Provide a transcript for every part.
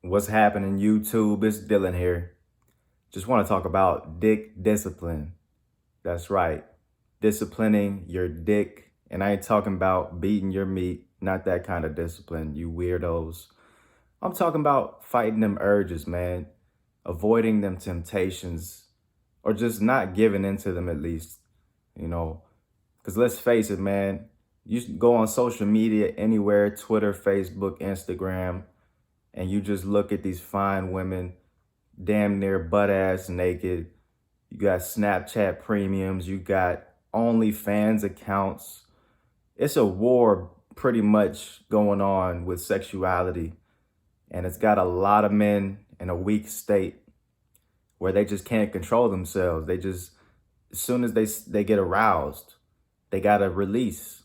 What's happening, YouTube? It's Dylan here. Just want to talk about dick discipline. That's right. Disciplining your dick. And I ain't talking about beating your meat. Not that kind of discipline, you weirdos. I'm talking about fighting them urges, man. Avoiding them temptations. Or just not giving into them at least. You know, because let's face it, man. You go on social media anywhere, Twitter, Facebook, Instagram, and you just look at these fine women damn near butt ass naked. You got Snapchat premiums, you got OnlyFans accounts. It's a war pretty much going on with sexuality. And it's got a lot of men in a weak state where they just can't control themselves. They just, as soon as they get aroused, they got to release.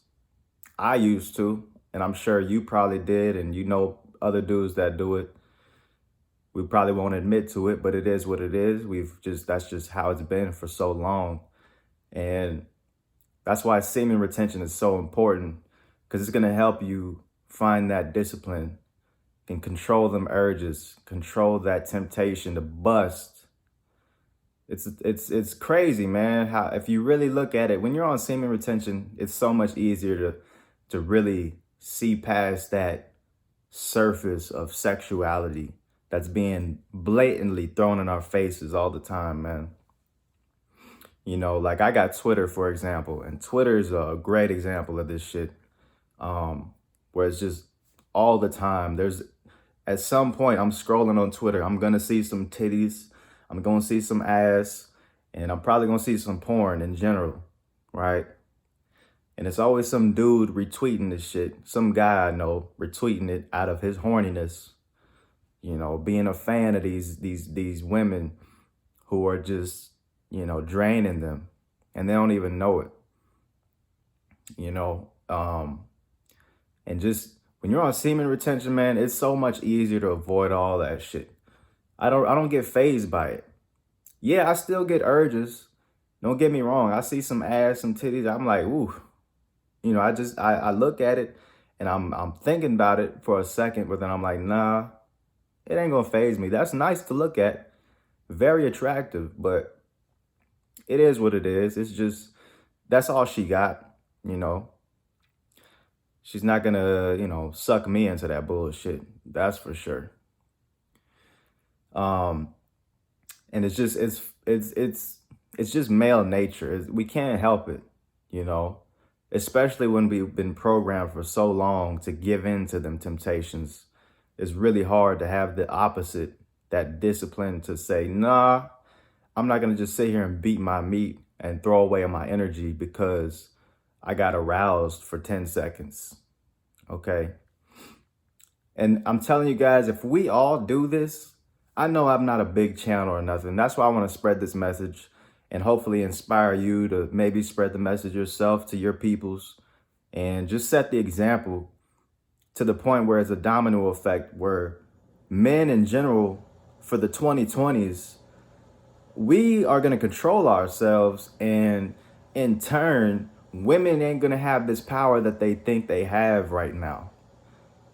I used to, and I'm sure you probably did, and you know other dudes that do it. We probably won't admit to it, but it is what it is. That's just how it's been for so long. And that's why semen retention is so important, because it's going to help you find that discipline and control them urges, control that temptation to bust. It's crazy, man. How, if you really look at it, when you're on semen retention, it's so much easier to really see past that surface of sexuality that's being blatantly thrown in our faces all the time, man. You know, like I got Twitter, for example, and Twitter is a great example of this shit, where it's just all the time. At some point, I'm scrolling on Twitter, I'm gonna see some titties, I'm gonna see some ass, and I'm probably gonna see some porn in general, right? And it's always some dude retweeting this shit, some guy I know retweeting it out of his horniness. You know, being a fan of these women who are just, you know, draining them, and they don't even know it. You know, and just when you're on semen retention, man, it's so much easier to avoid all that shit. I don't get fazed by it. Yeah, I still get urges. Don't get me wrong. I see some ass, some titties. I'm like, ooh, you know, I look at it and I'm thinking about it for a second, but then I'm like, nah. It ain't gonna faze me. That's nice to look at, very attractive, but it is what it is. It's just, that's all she got, you know. She's not gonna, you know, suck me into that bullshit. That's for sure. And it's just male nature. We can't help it, you know, especially when we've been programmed for so long to give in to them temptations. It's really hard to have the opposite, that discipline to say, nah, I'm not going to just sit here and beat my meat and throw away my energy because I got aroused for 10 seconds. Okay. And I'm telling you guys, if we all do this, I know I'm not a big channel or nothing. That's why I want to spread this message and hopefully inspire you to maybe spread the message yourself to your peoples and just set the example to the point where it's a domino effect where men in general for the 2020s, we are going to control ourselves, and in turn, women ain't going to have this power that they think they have right now.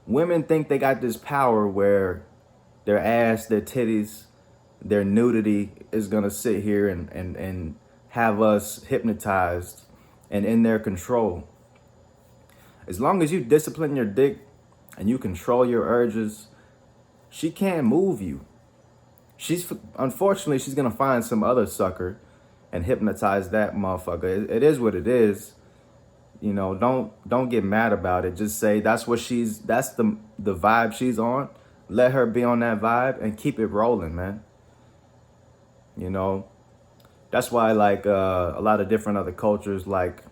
Women think they got this power where their ass, their titties, their nudity is going to sit here and have us hypnotized and in their control. As long as you discipline your dick and you control your urges, she can't move you. Unfortunately, she's gonna find some other sucker and hypnotize that motherfucker. It is what it is. You know, don't get mad about it. Just say that's the vibe she's on. Let her be on that vibe and keep it rolling, man. You know, that's why like a lot of different other cultures, like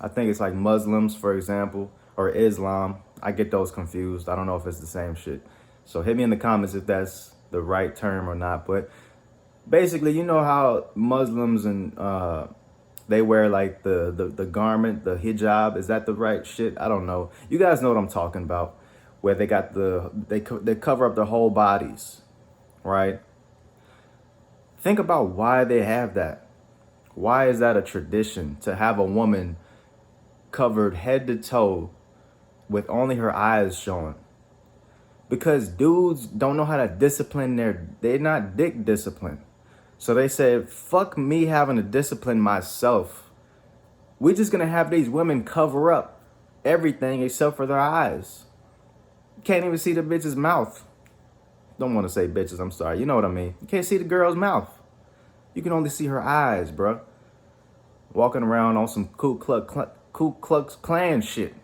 I think it's like Muslims, for example, or Islam. I get those confused. I don't know if it's the same shit. So hit me in the comments if that's the right term or not. But basically, you know how Muslims and they wear like the garment, the hijab. Is that the right shit? I don't know. You guys know what I'm talking about. Where they got they cover up their whole bodies, right? Think about why they have that. Why is that a tradition to have a woman covered head to toe with only her eyes showing? because dudes don't know how to discipline they're not dick disciplined. So they said, fuck me having to discipline myself. We're just gonna have these women cover up everything except for their eyes. You can't even see the bitch's mouth. Don't want to say bitches, I'm sorry. You know what I mean. You can't see the girl's mouth. You can only see her eyes, bro. Walking around on some Ku Klux Klan shit.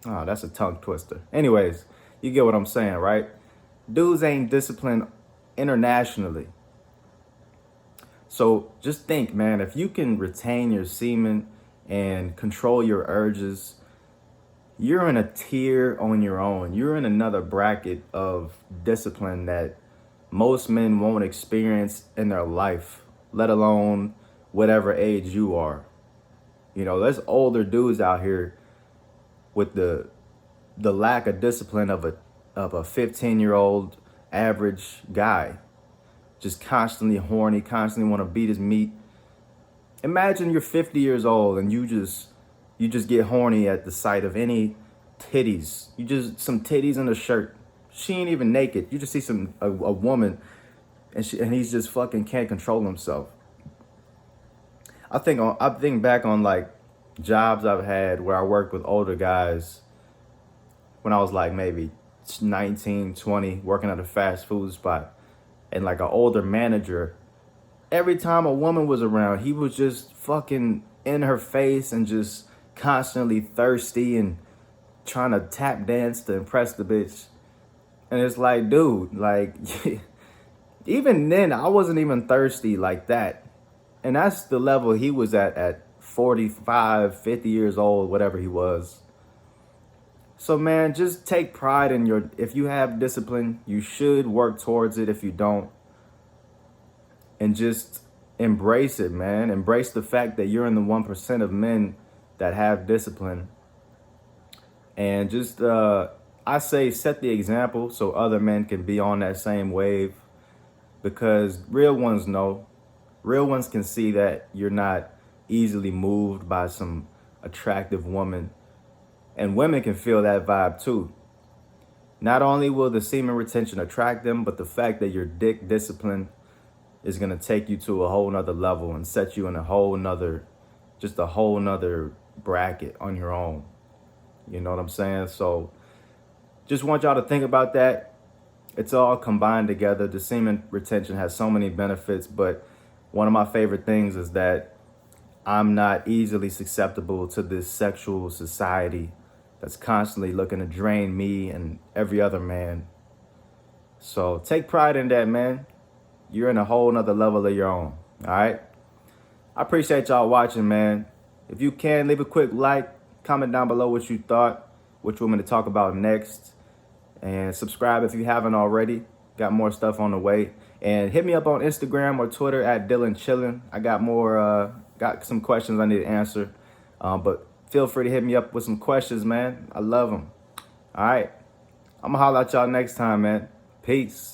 Oh, that's a tongue twister. Anyways, you get what I'm saying, right? Dudes ain't disciplined internationally. So just think, man, if you can retain your semen and control your urges, you're in a tier on your own. You're in another bracket of discipline that most men won't experience in their life, let alone whatever age you are. You know, there's older dudes out here with the lack of discipline of a 15-year-old average guy, just constantly horny, constantly want to beat his meat. Imagine you're 50 years old and you just get horny at the sight of any titties. You just some titties in a shirt. She ain't even naked. You just see a woman and he's just fucking can't control himself. I think back on like jobs I've had where I worked with older guys when I was like maybe 19, 20, working at a fast food spot, and like an older manager, every time a woman was around, he was just fucking in her face and just constantly thirsty and trying to tap dance to impress the bitch. And it's like, dude, like, even then, I wasn't even thirsty like that. And that's the level he was at 45, 50 years old, whatever he was. So, man, just take pride in if you have discipline, you should work towards it. If you don't, and just embrace it, man. Embrace the fact that you're in the 1% of men that have discipline. And just, I say, set the example so other men can be on that same wave, because real ones know. Real ones can see that you're not easily moved by some attractive woman. And women can feel that vibe too. Not only will the semen retention attract them, but the fact that your dick discipline is going to take you to a whole nother level and set you in a whole nother bracket on your own. You know what I'm saying? So just want y'all to think about that. It's all combined together. The semen retention has so many benefits, but one of my favorite things is that I'm not easily susceptible to this sexual society that's constantly looking to drain me and every other man. So take pride in that, man. You're in a whole nother level of your own. All right. I appreciate y'all watching, man. If you can, leave a quick like, comment down below what you thought, which we're going to talk about next, and subscribe if you haven't already. Got more stuff on the way. And hit me up on Instagram or Twitter at Dylan Chillin. I got some questions I need to answer. But feel free to hit me up with some questions, man. I love them. All right. I'm going to holler at y'all next time, man. Peace.